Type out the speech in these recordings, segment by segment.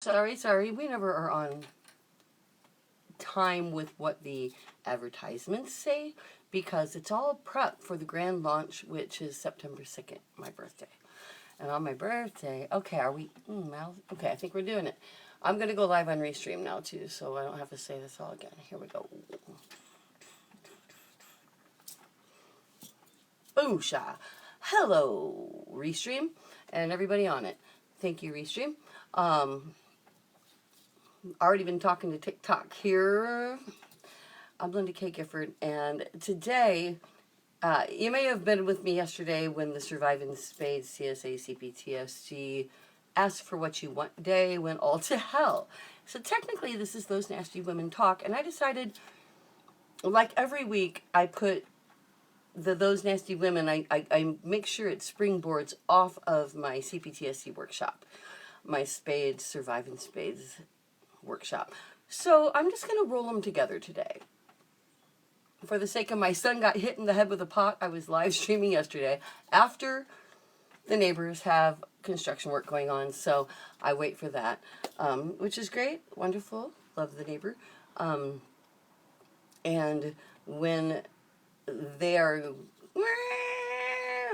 Sorry, we never are on time with what the advertisements say because it's all prep for the grand launch, which is September 2nd, my birthday. And on my birthday, okay, are we, okay, I think we're doing it. I'm going to go live on Restream now too, so I don't have to say this all again. Here we go. Boosha. Hello, Restream, and everybody on it. Thank you, Restream. Already been talking to TikTok here. I'm Linda K. Gifford, and today, you may have been with me yesterday when the Surviving Spades CSA cPTSD Ask for What You Want Day went all to hell. So technically, this is Those Nasty Women Talk, and I decided, like every week, I put Those Nasty Women, I make sure it springboards off of my cPTSD workshop, my Spades, Surviving Spades workshop. So I'm just going to roll them together today. For the sake of my son got hit in the head with a pot, I was live streaming yesterday after the neighbors have construction work going on, so I wait for that, which is great, wonderful, love the neighbor. And when they are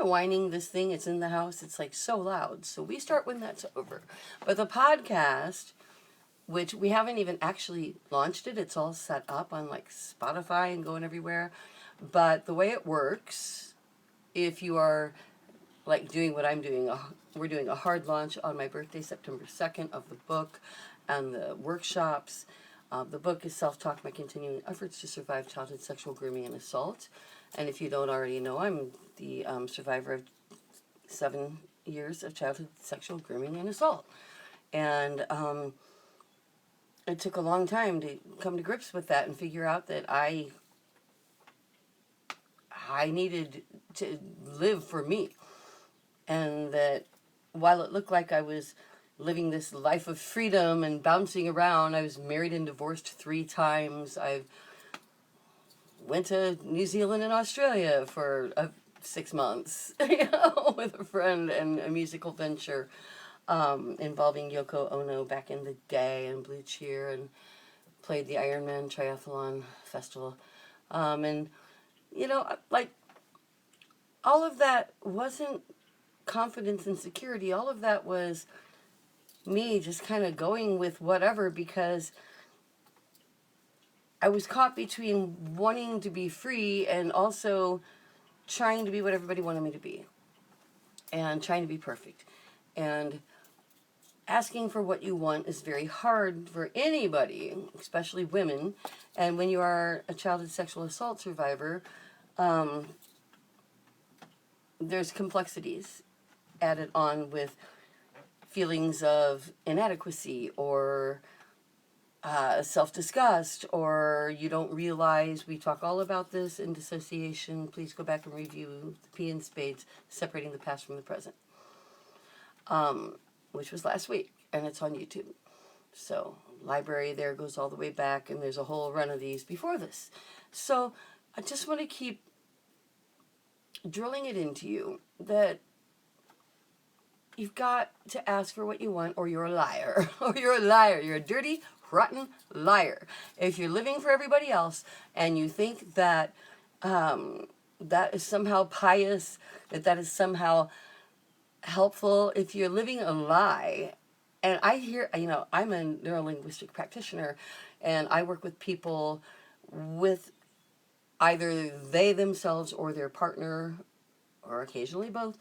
whining this thing, it's in the house, it's like so loud. So we start when that's over. But the podcast, which we haven't even actually launched it. It's all set up on like Spotify and going everywhere. But the way it works, if you are like doing what I'm doing, we're doing a hard launch on my birthday, September 2nd, of the book and the workshops. The book is Self-Talk, My Continuing Efforts to Survive Childhood Sexual Grooming and Assault. And if you don't already know, I'm the survivor of 7 years of childhood sexual grooming and assault. And it took a long time to come to grips with that and figure out that I needed to live for me. And that while it looked like I was living this life of freedom and bouncing around, I was married and divorced 3 times. I went to New Zealand and Australia for 6 months, with a friend, and a musical venture involving Yoko Ono back in the day, and Blue Cheer, and played the Ironman Triathlon Festival. And, like, all of that wasn't confidence and security. All of that was me just kind of going with whatever, because I was caught between wanting to be free and also trying to be what everybody wanted me to be, and trying to be perfect. And asking for what you want is very hard for anybody, especially women. And when you are a childhood sexual assault survivor, there's complexities added on with feelings of inadequacy or self-disgust, or you don't realize, we talk all about this in Dissociation. Please go back and review the PM Spades, Separating the Past from the Present, which was last week, and it's on YouTube. So library there goes all the way back, and there's a whole run of these before this. So I just want to keep drilling it into you that you've got to ask for what you want, or you're a liar. Or you're a liar. You're a dirty, rotten liar. If you're living for everybody else and you think that that is somehow pious, that is somehow helpful, if you're living a lie. And I hear, I'm a neurolinguistic practitioner, and I work with people with either they themselves or their partner, or occasionally both,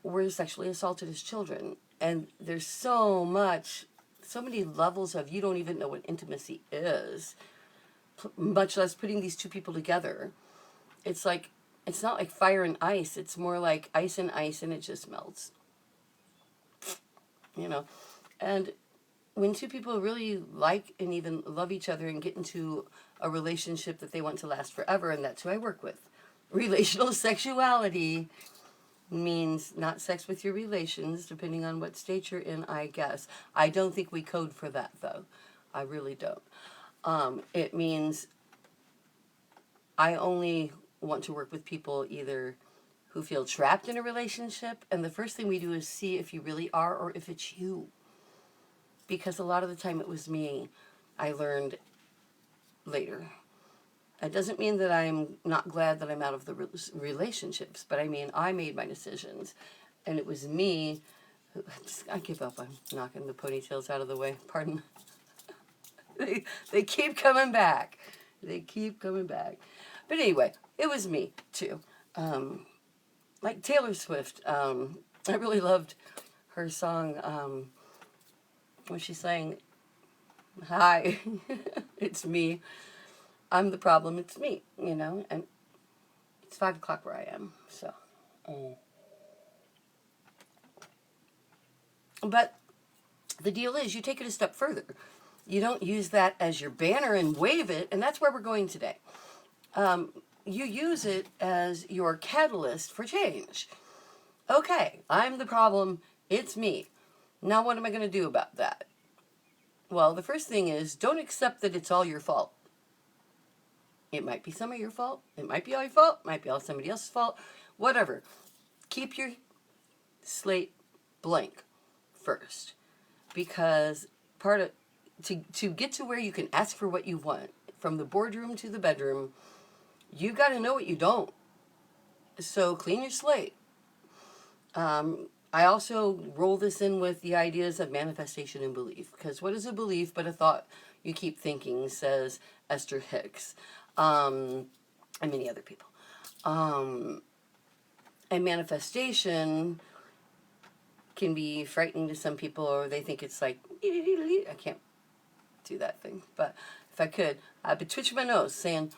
were sexually assaulted as children. And there's so many levels of, you don't even know what intimacy is, much less putting these two people together. It's like, it's not like fire and ice. It's more like ice, and it just melts. And when two people really like and even love each other and get into a relationship that they want to last forever, and that's who I work with. Relational sexuality means not sex with your relations, depending on what state you're in, I guess. I don't think we code for that, though. I really don't. It means I only want to work with people either who feel trapped in a relationship, and the first thing we do is see if you really are or if it's you. Because a lot of the time it was me, I learned later. It doesn't mean that I'm not glad that I'm out of the relationships, but I mean, I made my decisions, and it was me who, I give up, I'm knocking the ponytails out of the way, pardon. They keep coming back. They keep coming back. But anyway, it was me, too. Like Taylor Swift, I really loved her song, when she sang, "Hi, it's me. I'm the problem, it's me," you know, and it's 5 o'clock where I am, so. But the deal is, you take it a step further. You don't use that as your banner and wave it, and that's where we're going today. You use it as your catalyst for change. Okay, I'm the problem, it's me. Now what am I going to do about that? Well, the first thing is, don't accept that it's all your fault. It might be some of your fault, it might be all your fault, it might be all somebody else's fault, whatever. Keep your slate blank first, because part of to get to where you can ask for what you want, from the boardroom to the bedroom, you got to know what you don't. So clean your slate. I also roll this in with the ideas of manifestation and belief, because what is a belief but a thought you keep thinking, says Esther Hicks, and many other people. And manifestation can be frightening to some people, or they think it's like, I can't do that thing, but if I could, I'd be twitching my nose saying,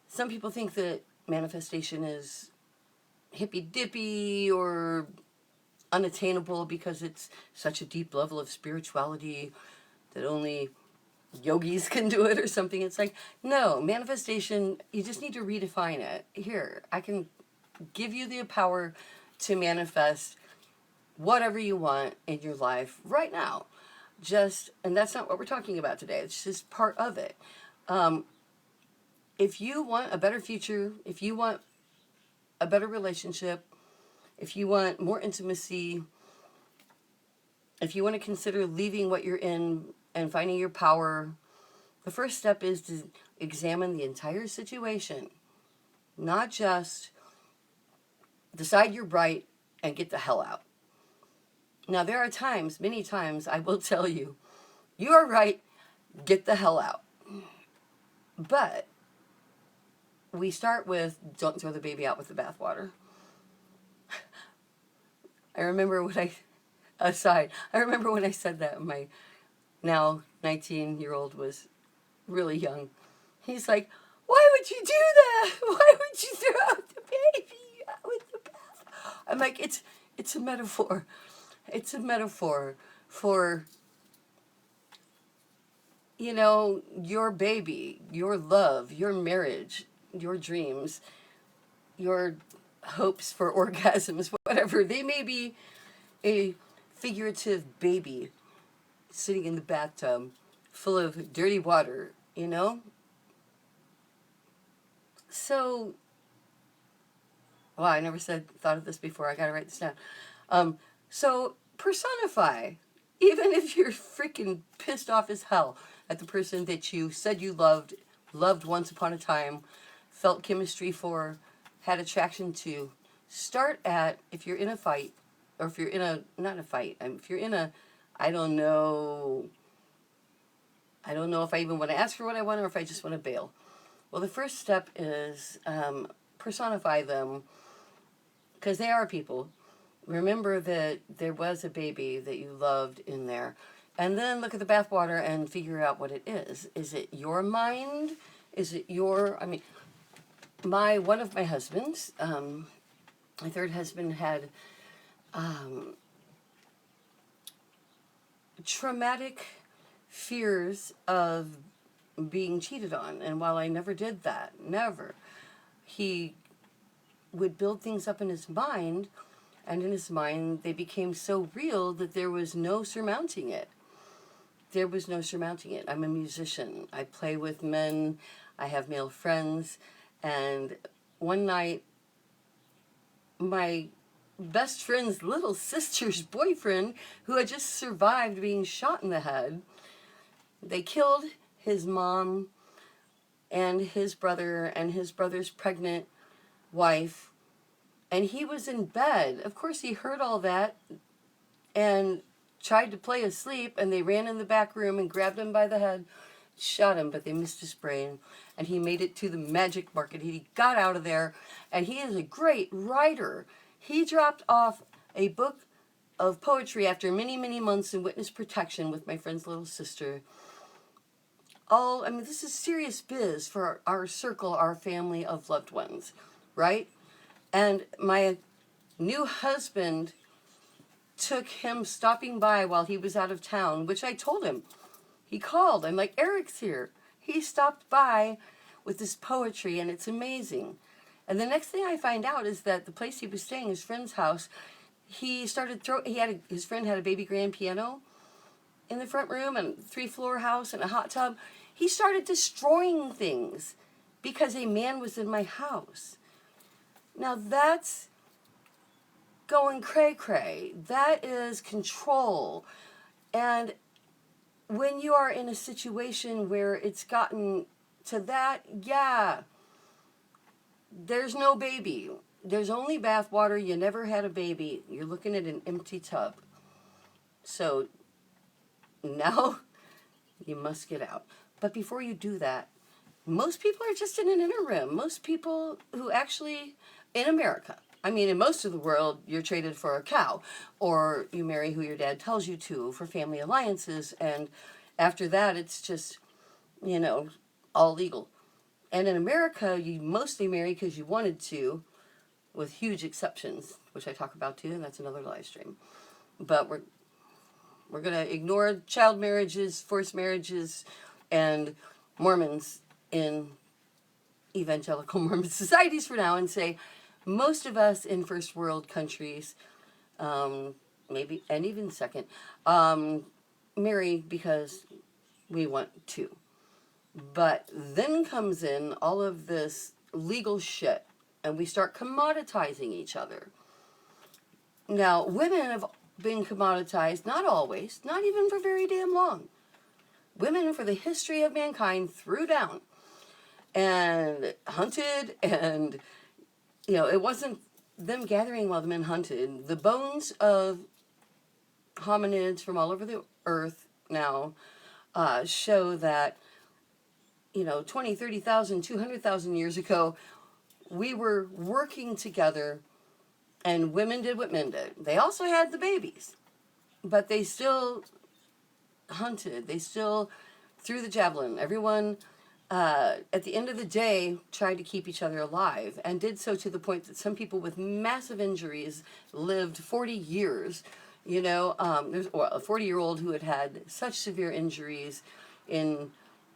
some people think that manifestation is hippy-dippy or unattainable because it's such a deep level of spirituality that only yogis can do it or something. It's like, no, manifestation, you just need to redefine it. Here, I can give you the power to manifest whatever you want in your life right now. And that's not what we're talking about today. It's just part of it. If you want a better future, if you want a better relationship, if you want more intimacy, if you want to consider leaving what you're in and finding your power, the first step is to examine the entire situation. Not just decide you're right and get the hell out. Now, there are times, many times, I will tell you, you are right, get the hell out. But we start with, don't throw the baby out with the bathwater. I remember when I said that, my now 19-year-old was really young. He's like, why would you do that? Why would you throw out the baby out with the bath? I'm like, it's a metaphor. It's a metaphor for, you know, your baby, your love, your marriage, your dreams, your hopes for orgasms, whatever. They may be a figurative baby sitting in the bathtub full of dirty water, you know? So, wow, I never thought of this before. I gotta write this down. So personify, even if you're freaking pissed off as hell at the person that you said you loved once upon a time, felt chemistry for, had attraction to. Start at, if you're in a fight, or if you're in a, not a fight, if you're in a, I don't know if I even want to ask for what I want or if I just want to bail. Well, the first step is personify them, because they are people. Remember that there was a baby that you loved in there. And then look at the bathwater and figure out what it is. Is it your mind? Is it your, one of my husbands, my third husband, had traumatic fears of being cheated on. And while I never did that, he would build things up in his mind, and in his mind they became so real that there was no surmounting it. I'm a musician. I play with men. I have male friends. And one night my best friend's little sister's boyfriend, who had just survived being shot in the head. They killed his mom and his brother's pregnant wife, and he was in bed. Of course, he heard all that and tried to play asleep, and they ran in the back room and grabbed him by the head, shot him, but they missed his brain, and he made it to the magic market. He got out of there, and he is a great writer. He dropped off a book of poetry after many, many months in witness protection with my friend's little sister. I mean, this is serious biz for our circle, our family of loved ones, right? And my new husband took him stopping by while he was out of town, which I told him. He called. I'm like, Eric's here. He stopped by with this poetry, and it's amazing. And the next thing I find out is that the place he was staying, his friend's house, his friend had a baby grand piano in the front room and a 3-floor house and a hot tub. He started destroying things because a man was in my house. Now that's going cray-cray. That is control. And when you are in a situation where it's gotten to that, yeah, there's no baby. There's only bath water. You never had a baby. You're looking at an empty tub. So now you must get out. But before you do that, most people are just in an interim. Most people who actually, in America, I mean, in most of the world, you're traded for a cow, or you marry who your dad tells you to for family alliances, and after that, it's just, all legal. And in America, you mostly marry because you wanted to, with huge exceptions, which I talk about too, and that's another live stream. But we're going to ignore child marriages, forced marriages, and Mormons in evangelical Mormon societies for now, and say most of us in first world countries, maybe, and even second, marry because we want to. But then comes in all of this legal shit, and we start commoditizing each other. Now, women have been commoditized, not always, not even for very damn long. Women, for the history of mankind, threw down and hunted, and, it wasn't them gathering while the men hunted. The bones of hominids from all over the earth now show that, 20, 30,000, 200,000 years ago, we were working together, and women did what men did. They also had the babies, but they still hunted. They still threw the javelin. Everyone, at the end of the day, tried to keep each other alive, and did so to the point that some people with massive injuries lived 40 years. There's a 40-year-old who had such severe injuries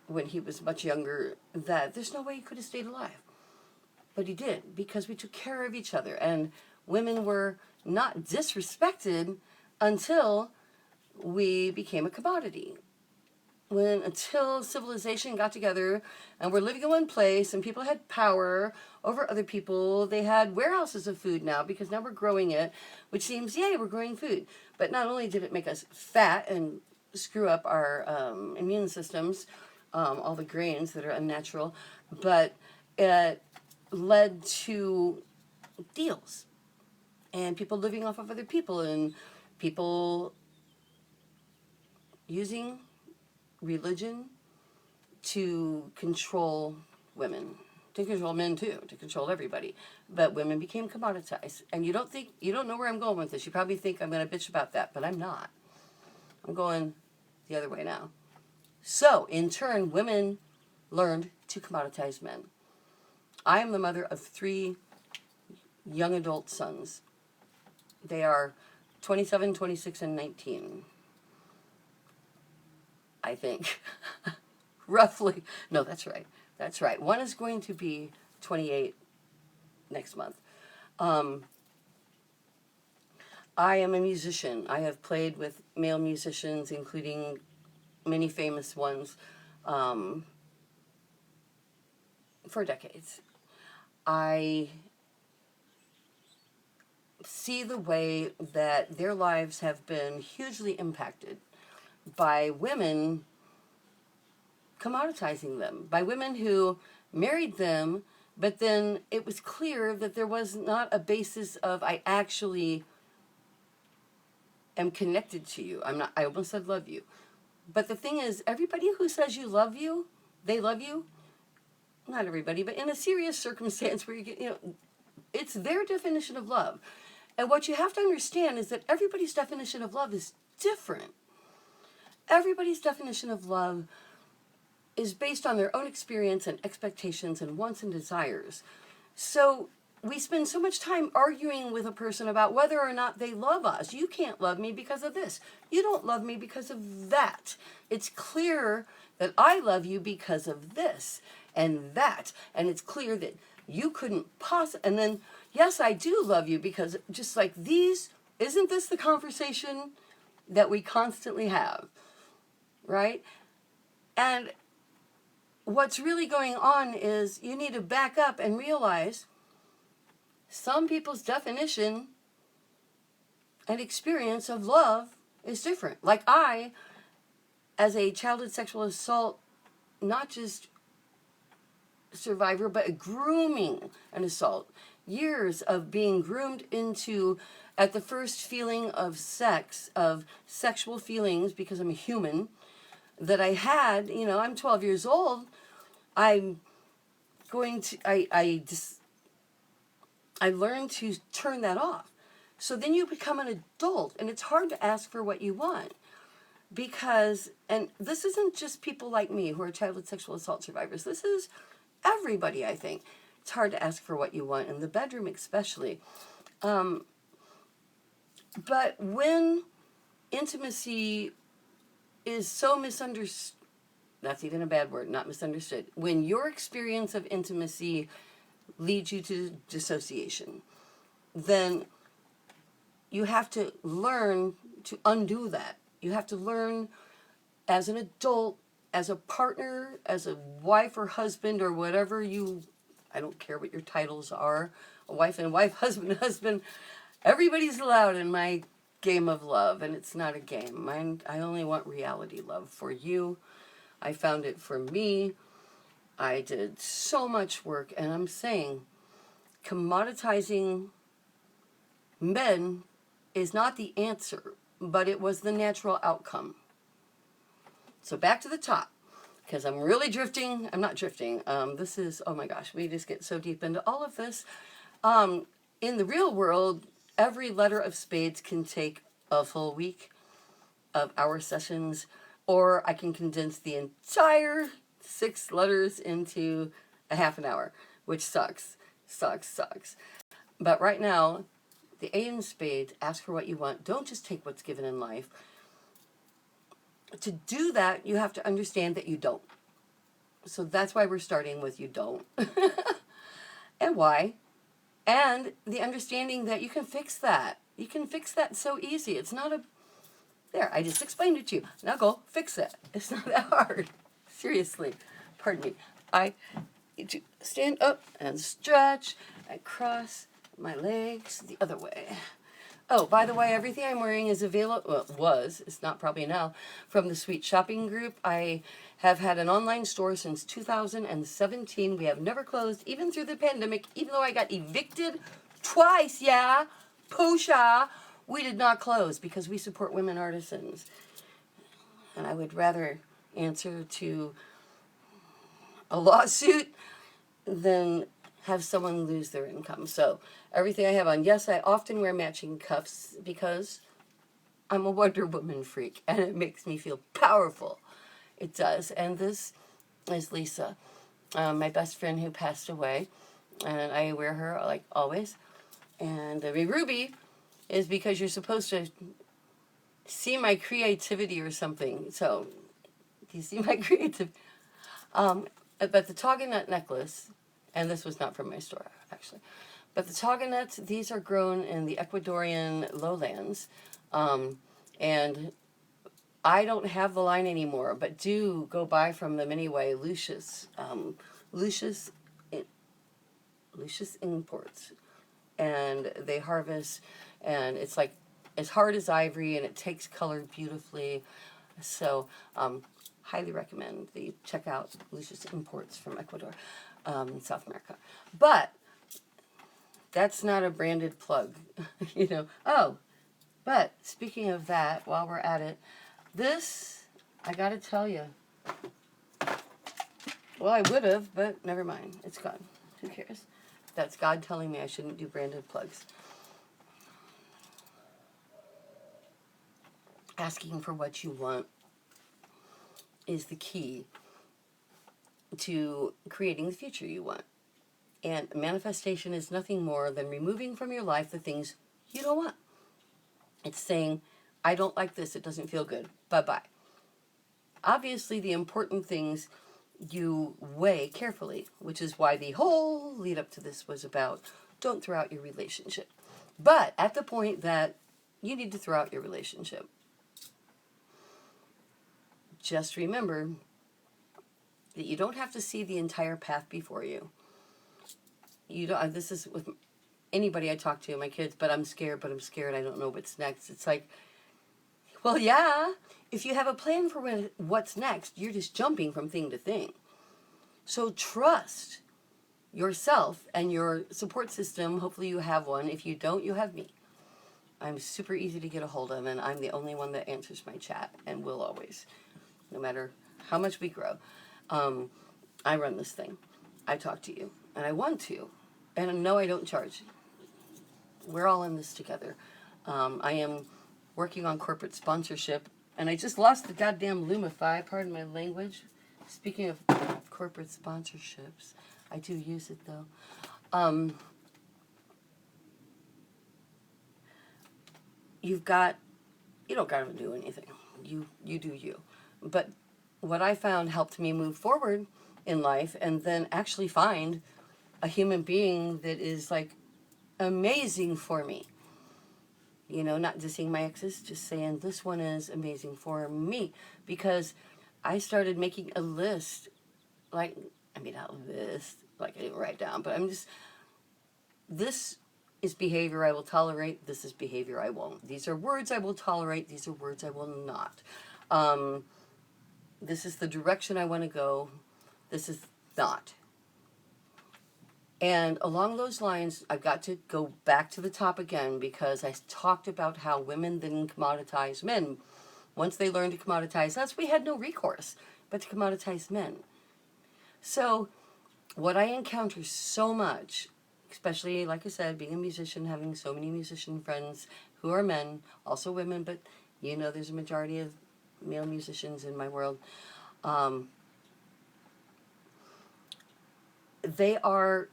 when he was much younger that there's no way he could have stayed alive. But he did, because we took care of each other, and women were not disrespected until we became a commodity. Until civilization got together and we're living in one place and people had power over other people, they had warehouses of food now, because now we're growing it, which seems, yay, we're growing food. But not only did it make us fat and screw up our immune systems, all the grains that are unnatural, but it led to deals and people living off of other people, and people using religion to control women, to control men too, to control everybody. But women became commoditized. And you don't know where I'm going with this. You probably think I'm going to bitch about that, but I'm not. I'm going the other way now. So, in turn, women learned to commoditize men. I am the mother of 3 young adult sons. They are 27, 26, and 19. I think. Roughly. No, that's right. That's right. One is going to be 28 next month. I am a musician. I have played with male musicians, including many famous ones, for decades. I see the way that their lives have been hugely impacted by women commoditizing them, by women who married them, but then it was clear that there was not a basis of I actually am connected to you. I almost said love you. But the thing is, everybody who says they love you, not everybody, but in a serious circumstance where you get, it's their definition of love. And what you have to understand is that everybody's definition of love is different. Everybody's definition of love is based on their own experience and expectations and wants and desires. So we spend so much time arguing with a person about whether or not they love us. You can't love me because of this. You don't love me because of that. It's clear that I love you because of this and that. And it's clear that you couldn't possibly. And then, yes, I do love you because just like these, isn't this the conversation that we constantly have? Right? And what's really going on is you need to back up and realize some people's definition and experience of love is different. Like I, as a childhood sexual assault, not just survivor, but a grooming and assault, years of being groomed into, at the first feeling of sex, of sexual feelings, because I'm a human, that I had, I'm 12 years old, I learned to turn that off. So then you become an adult, and it's hard to ask for what you want. Because, and this isn't just people like me who are childhood sexual assault survivors, this is everybody, I think. It's hard to ask for what you want, in the bedroom especially. But when intimacy is so misunderstood, that's even a bad word, not misunderstood. When your experience of intimacy leads you to dissociation, then you have to learn to undo that. You have to learn as an adult, as a partner, as a wife or husband or whatever I don't care what your titles are, a wife and wife, husband, husband. Everybody's allowed in my game of love, and it's not a game. I only want reality love for you. I found it for me. I did so much work, and I'm saying commoditizing men is not the answer, but it was the natural outcome. So back to the top, because I'm really drifting. I'm not drifting. This is, oh my gosh, we just get so deep into all of this. In the real world, every letter of spades can take a full week of our sessions, or I can condense the entire 6 letters into a half an hour, which sucks. But right now, the A in spades, ask for what you want. Don't just take what's given in life. To do that, you have to understand that you don't. So that's why we're starting with you don't. And why? And the understanding that you can fix that. You can fix that so easy. It's not there, I just explained it to you. Now go fix it. It's not that hard. Seriously. Pardon me. I need to stand up and stretch and cross my legs the other way. Oh, by the way, everything I'm wearing is available, it's not probably now, from the Sweet Shopping Group. I have had an online store since 2017. We have never closed, even through the pandemic, even though I got evicted twice, yeah, Pusha. We did not close because we support women artisans. And I would rather answer to a lawsuit than have someone lose their income. So everything I have on, yes, I often wear matching cuffs because I'm a Wonder Woman freak and it makes me feel powerful. It does. And this is Lisa, my best friend who passed away, and I wear her like always. And the ruby is because you're supposed to see my creativity or something. So, do you see my creativity? But the Togonut necklace, and this was not from my store, actually, but the Togonuts, these are grown in the Ecuadorian lowlands, and I don't have the line anymore, but do go buy from them anyway. Lucius Imports. and they harvest, and it's like as hard as ivory, and it takes color beautifully. So highly recommend that you check out Lucius Imports from Ecuador, South America. But that's not a branded plug, you know. Oh, but speaking of that, while we're at it, this, I gotta tell you, well, I would have, but never mind. It's gone. Who cares? That's God telling me I shouldn't do branded plugs. Asking for what you want is the key to creating the future you want. And manifestation is nothing more than removing from your life the things you don't want. It's saying, I don't like this, it doesn't feel good, bye-bye. Obviously, the important things you weigh carefully, which is why the whole lead up to this was about don't throw out your relationship. But at the point that you need to throw out your relationship, just remember that you don't have to see the entire path before you. You don't. This is with anybody I talk to, my kids, but I'm scared, I don't know what's next. It's like, well, yeah, if you have a plan for what's next, you're just jumping from thing to thing. So trust yourself and your support system. Hopefully you have one. If you don't, you have me. I'm super easy to get a hold of, and I'm the only one that answers my chat, and will always, no matter how much we grow. I run this thing. I talk to you, and I want to. And no, I don't charge. We're all in this together. I am working on corporate sponsorship, and I just lost the goddamn Lumify, pardon my language. Speaking of corporate sponsorships, I do use it though. You don't gotta do anything. You do you. But what I found helped me move forward in life, and then actually find a human being that is like amazing for me. You know, not dissing my exes, just saying this one is amazing for me, because I started making a list, like, I mean, not a list, like I didn't write down, but I'm just, this is behavior I will tolerate, this is behavior I won't. These are words I will tolerate, these are words I will not. This is the direction I want to go, this is not. And along those lines, I've got to go back to the top again, because I talked about how women then commoditize men. Once they learned to commoditize us, we had no recourse but to commoditize men. So what I encounter so much, especially, like I said, being a musician, having so many musician friends who are men, also women, but you know there's a majority of male musicians in my world. They are...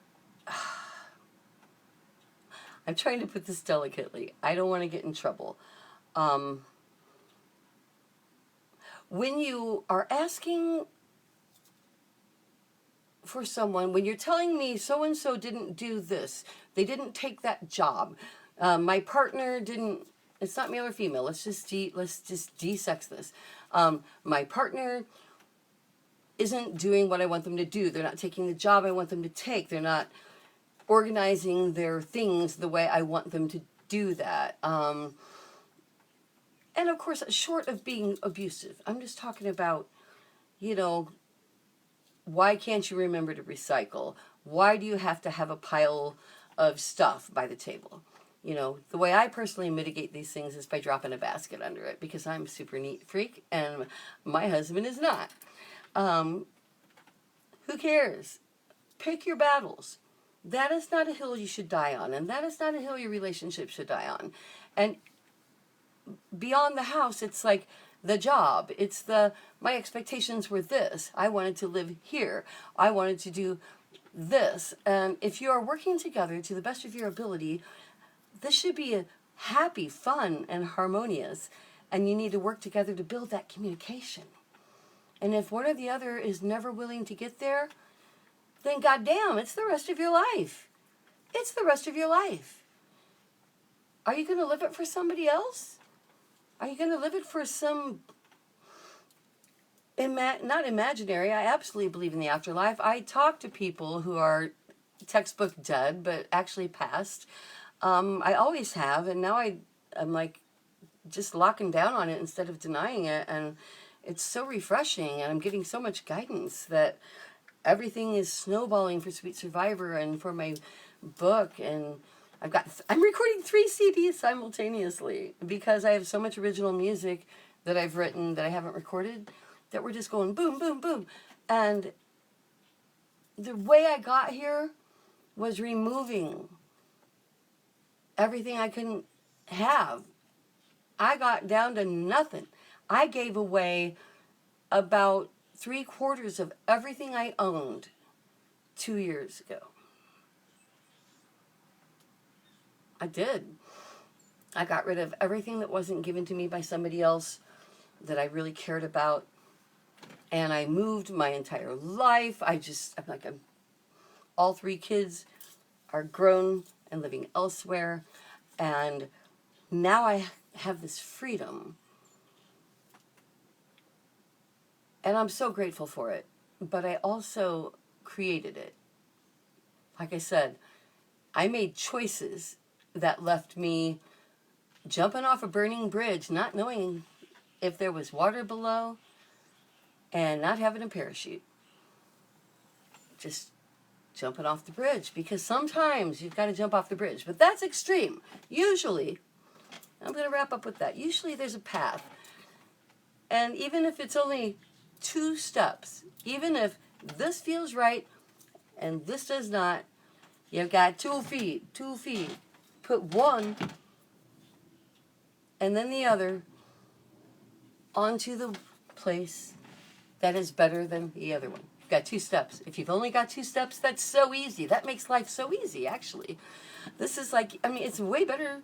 I'm trying to put this delicately. I don't want to get in trouble. When you are asking for someone, when you're telling me so-and-so didn't do this, they didn't take that job, my partner didn't, it's not male or female, let's just de-sex this. My partner isn't doing what I want them to do. They're not taking the job I want them to take. They're not organizing their things the way I want them to do that. And of course, short of being abusive, I'm just talking about, you know, why can't you remember to recycle? Why do you have to have a pile of stuff by the table? You know, the way I personally mitigate these things is by dropping a basket under it, because I'm a super neat freak and my husband is not. Who cares? Pick your battles. That is not a hill you should die on, and that is not a hill your relationship should die on. And beyond the house, it's like the job. It's my expectations were this. I wanted to live here. I wanted to do this. And if you are working together to the best of your ability, this should be a happy, fun, and harmonious. And you need to work together to build that communication. And if one or the other is never willing to get there, then goddamn, it's the rest of your life. It's the rest of your life. Are you going to live it for somebody else? Are you going to live it for some, not imaginary, I absolutely believe in the afterlife. I talk to people who are textbook dead, but actually passed. I always have, and now I'm like just locking down on it instead of denying it, and it's so refreshing, and I'm getting so much guidance that everything is snowballing for Sweet Survivor and for my book, and I'm recording 3 CDs simultaneously because I have so much original music that I've written that I haven't recorded, that we're just going boom, boom, boom. And the way I got here was removing everything I couldn't have. I got down to nothing. I gave away about 3/4 of everything I owned 2 years ago. I did. I got rid of everything that wasn't given to me by somebody else that I really cared about. And I moved my entire life. All 3 kids are grown and living elsewhere. And now I have this freedom. And I'm so grateful for it. But I also created it. Like I said, I made choices that left me jumping off a burning bridge, not knowing if there was water below, and not having a parachute. Just jumping off the bridge, because sometimes you've got to jump off the bridge, but that's extreme. Usually, I'm going to wrap up with that. Usually there's a path. And even if it's only 2 steps, even if this feels right and this does not, you've got 2 feet. Put one and then the other onto the place that is better than the other one. You've got 2 steps. If you've only got 2 steps, that's so easy. That makes life so easy, actually. This is like, it's way better,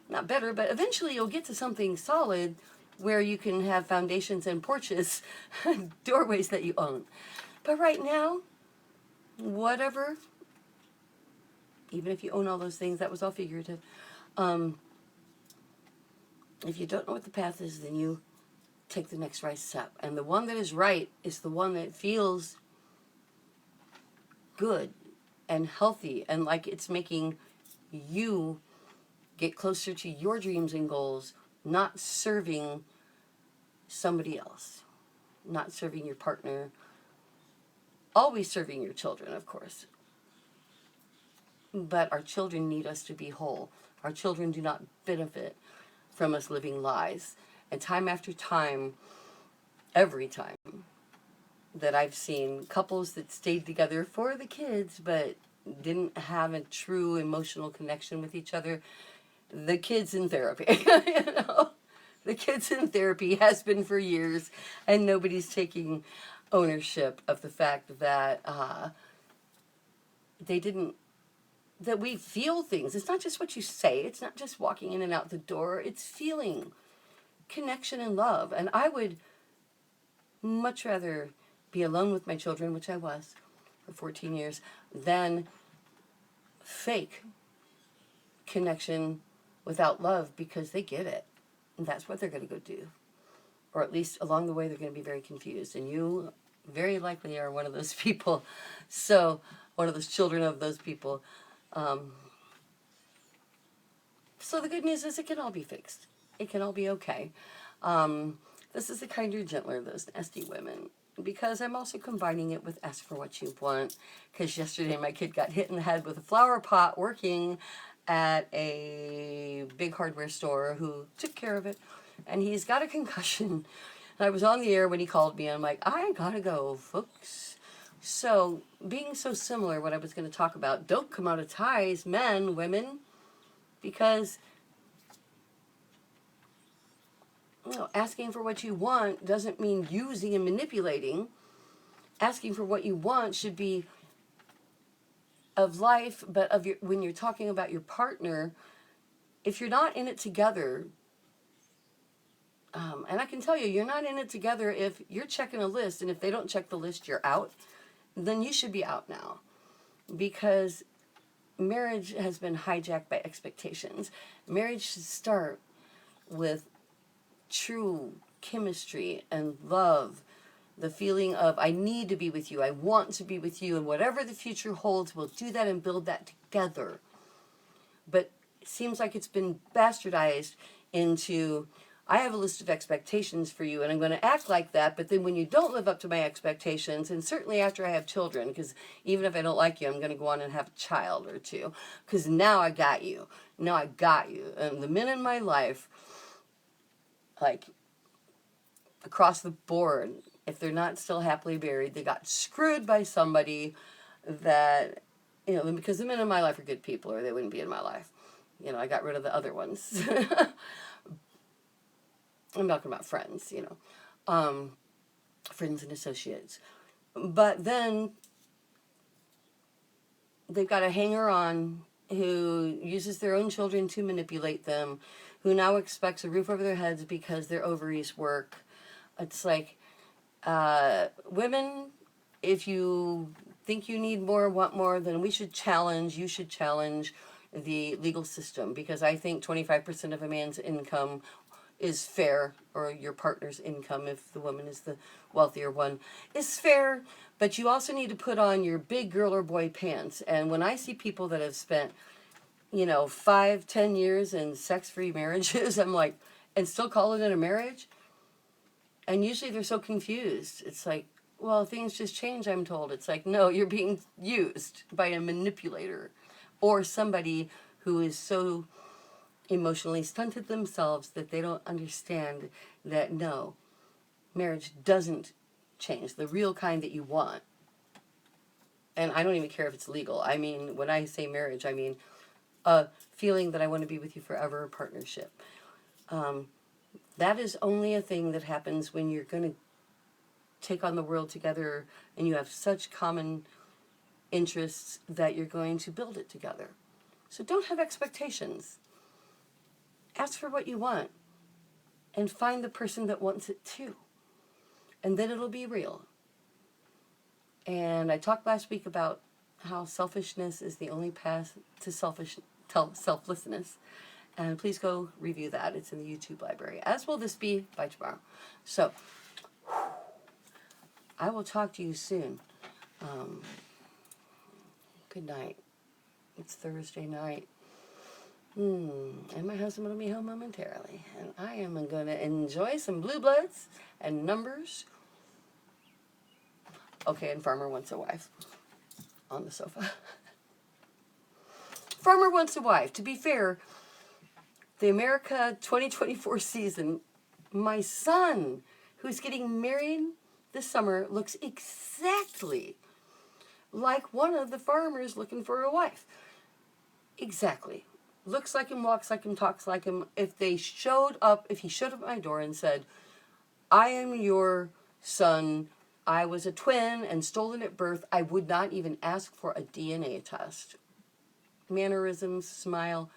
not better, but eventually you'll get to something solid where you can have foundations and porches, doorways that you own. But right now, whatever, even if you own all those things, that was all figurative. If you don't know what the path is, then you take the next right step. And the one that is right is the one that feels good and healthy and like it's making you get closer to your dreams and goals, not serving somebody else, not serving your partner, always serving your children, of course. But our children need us to be whole. Our children do not benefit from us living lies. And time after time, every time that I've seen couples that stayed together for the kids but didn't have a true emotional connection with each other, the kids in therapy, the kids in therapy has been for years, and nobody's taking ownership of the fact that that we feel things. It's not just what you say. It's not just walking in and out the door. It's feeling connection and love. And I would much rather be alone with my children, which I was for 14 years, than fake connection without love, because they get it. And that's what they're going to go do. Or at least along the way, they're going to be very confused. And you very likely are one of those people. So, one of those children of those people. So the good news is it can all be fixed. It can all be okay. This is the kinder, gentler, those nasty women. Because I'm also combining it with ask for what you want. Because yesterday my kid got hit in the head with a flower pot working at a big hardware store who took care of it. And he's got a concussion. And I was on the air when he called me. And I'm like, I gotta go, folks. So, being so similar, what I was going to talk about, don't come out of ties, men, women, because asking for what you want doesn't mean using and manipulating. Asking for what you want should be of life, but when you're talking about your partner, if you're not in it together, and I can tell you, you're not in it together if you're checking a list, and if they don't check the list, you're out. Then you should be out now, because marriage has been hijacked by expectations. Marriage should start with true chemistry and love The feeling of, I need to be with you, I want to be with you, and whatever the future holds, we'll do that and build that together. But it seems like it's been bastardized into, I have a list of expectations for you, and I'm going to act like that, but then when you don't live up to my expectations, and certainly after I have children, because even if I don't like you, I'm going to go on and have a child or two, because now I got you. Now I got you. And the men in my life, like, across the board, if they're not still happily married, they got screwed by somebody that, you know, because the men in my life are good people, or they wouldn't be in my life. You know, I got rid of the other ones. I'm talking about friends, you know, friends and associates. But then they've got a hanger-on who uses their own children to manipulate them, who now expects a roof over their heads because their ovaries work. It's like, women, if you think you need more, want more, then you should challenge the legal system, because I think 25% of a man's income is fair, or your partner's income, if the woman is the wealthier one, is fair, but you also need to put on your big girl or boy pants. And when I see people that have spent, you know, 5-10 years in sex-free marriages, I'm like, and still call it a marriage? And usually they're so confused. It's like, well, things just change, I'm told. It's like, no, you're being used by a manipulator, or somebody who is so emotionally stunted themselves that they don't understand that, no, marriage doesn't change, the real kind that you want. And I don't even care if it's legal. I mean, when I say marriage, I mean a feeling that I want to be with you forever, a partnership. That is only a thing that happens when you're going to take on the world together and you have such common interests that you're going to build it together. So don't have expectations. Ask for what you want and find the person that wants it too. And then it'll be real. And I talked last week about how selfishness is the only path to selflessness. And please go review that. It's in the YouTube library, as will this be by tomorrow. So I will talk to you soon. Good night. It's Thursday night. And my husband will be home momentarily. And I am going to enjoy some Blue Bloods and Numbers. Okay, and Farmer Wants a Wife on the sofa. Farmer Wants a Wife. To be fair, the America 2024 season, my son, who's getting married this summer, looks exactly like one of the farmers looking for a wife. Exactly. Looks like him, walks like him, talks like him. If he showed up at my door and said, I am your son, I was a twin and stolen at birth, I would not even ask for a DNA test. Mannerisms, smile,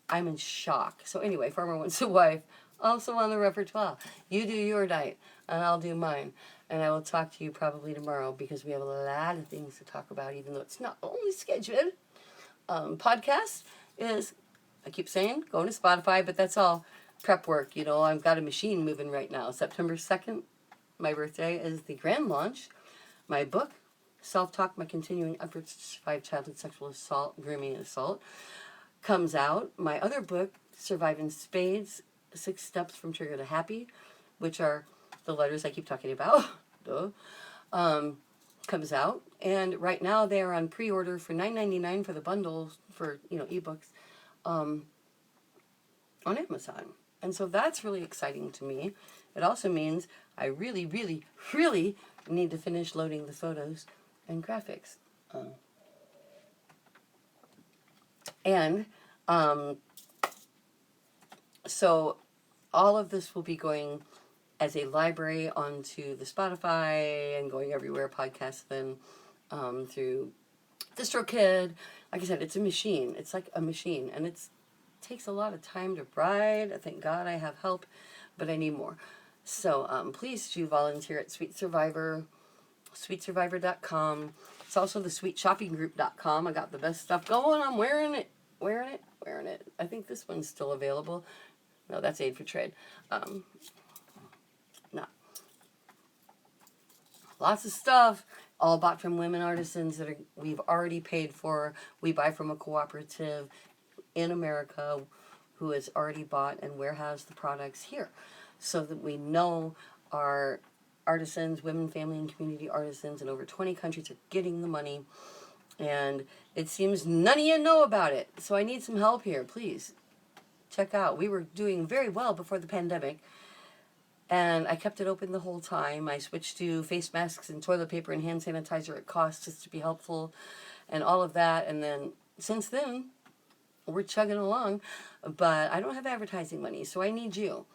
I'm in shock. So anyway, Farmer Wants a Wife, also on the repertoire. You do your night, and I'll do mine. And I will talk to you probably tomorrow, because we have a lot of things to talk about, even though it's not only scheduled. Podcast is, I keep saying, going to Spotify, but that's all prep work. You know, I've got a machine moving right now. September 2nd, my birthday, is the grand launch. My book, Self-Talk, My Continuing Efforts to Survive Childhood Sexual Assault, Grooming, and Assault, comes out. My other book, Surviving Spades, 6 Steps from Trigger to Happy, which are the letters I keep talking about, comes out. And right now they are on pre-order for $9.99 for the bundles for, you know, ebooks on Amazon. And so that's really exciting to me. It also means I really, really, really need to finish loading the photos and graphics. So all of this will be going as a library onto the Spotify and going everywhere, podcasts, then through DistroKid. Like I said, it's a machine. It's like a machine, and it takes a lot of time to write. Thank God I have help, but I need more. So please do volunteer at Sweet Survivor, sweetsurvivor.com. It's also the sweetshoppinggroup.com. I got the best stuff going. I'm wearing it. I think this one's still available. No, that's Aid for Trade. No. Lots of stuff, all bought from women artisans that we've already paid for. We buy from a cooperative in America who has already bought and warehoused the products here, so that we know our artisans, women, family, and community artisans in over 20 countries are getting the money. And it seems none of you know about it. So I need some help here, please. Check out. We were doing very well before the pandemic, and I kept it open the whole time. I switched to face masks and toilet paper and hand sanitizer at cost just to be helpful and all of that. And then since then, we're chugging along, but I don't have advertising money, so I need you.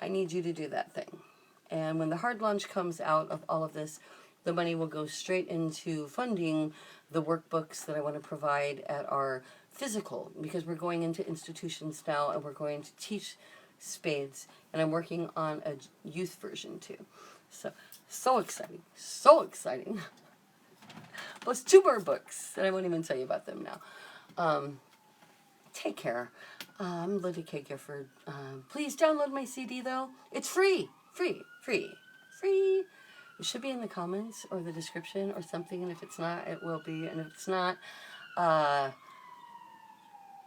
I need you to do that thing. And when the hard launch comes out of all of this, the money will go straight into funding the workbooks that I want to provide at our physical, because we're going into institutions now and we're going to teach spades, and I'm working on a youth version too. So exciting, so exciting. Plus 2 more books, and I won't even tell you about them now. Take care. I'm Linda K. Gifford. Please download my CD though. It's free. Free. It should be in the comments or the description or something, and if it's not, it will be. And if it's not,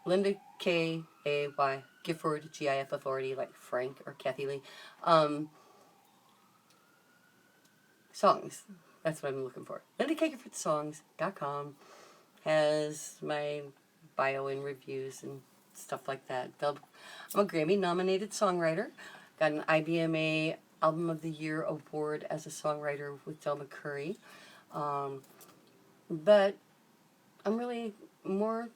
Linda K. A. Y. Gifford, G-I-F-F-O-R-D, like Frank or Kathy Lee. Songs. That's what I'm looking for. LindaKGiffordSongs.com has my bio and reviews and stuff like that. I'm a Grammy-nominated songwriter. Got an IBMA Album of the Year award as a songwriter with Del McCurry. But I'm really more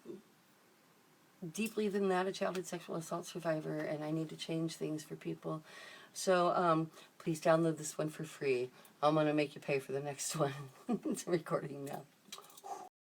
deeply than that a childhood sexual assault survivor, and I need to change things for people. So please download this one for free. I'm going to make you pay for the next one. It's recording now.